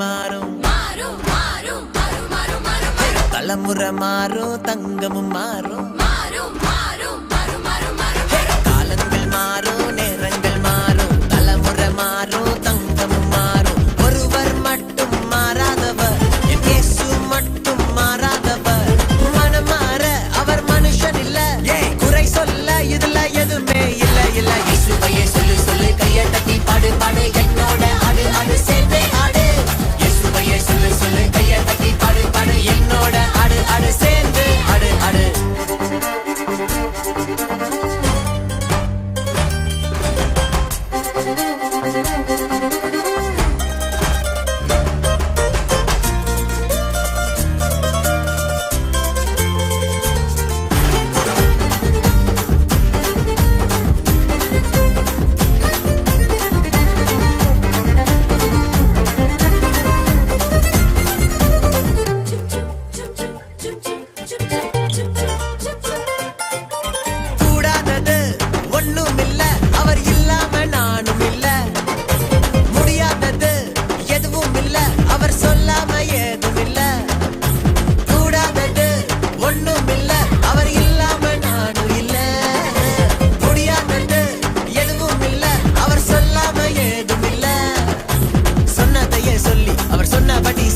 மாறும் தலைமுறை மாறும் தங்கமும் மாறும் காலங்கள் மாறும் நேரங்கள் மாறும் தலைமுறை மாறும் தங்கமும் மாறும் ஒருவர் மட்டும் மாறாதவர் என் இயேசு மட்டும் மாறாதவர் மனம் மாற அவர் மனுஷன் இல்ல குறை சொல்ல இதுல எதுவுமே இல்ல இல்ல இயேசுவையே சொல்லு சொல்லு கையை தட்டி பாடு பாடு என்னோட ஆடு ஆடு சேர்ந்தே ஆடு இயேசுவையே சொல்லு சொல்லு கையை தட்டி பாடு பாடு என்னோட ஆடு ஆடு சேர்ந்து ஆடு ஆடு கூடாதது ஒண்ணும் இல்ல அவர் இல்லாம நானும் இல்ல முடியாதது எதுவும் இல்ல அவர் சொல்லாம ஏதும் இல்ல கூடாதது ஒண்ணும் இல்ல அவர் இல்லாம நானும் இல்ல முடியாதது எதுவும் இல்ல அவர் சொல்லாம ஏதும் இல்ல சொன்னதையே சொல்லி அவர் சொன்னபடி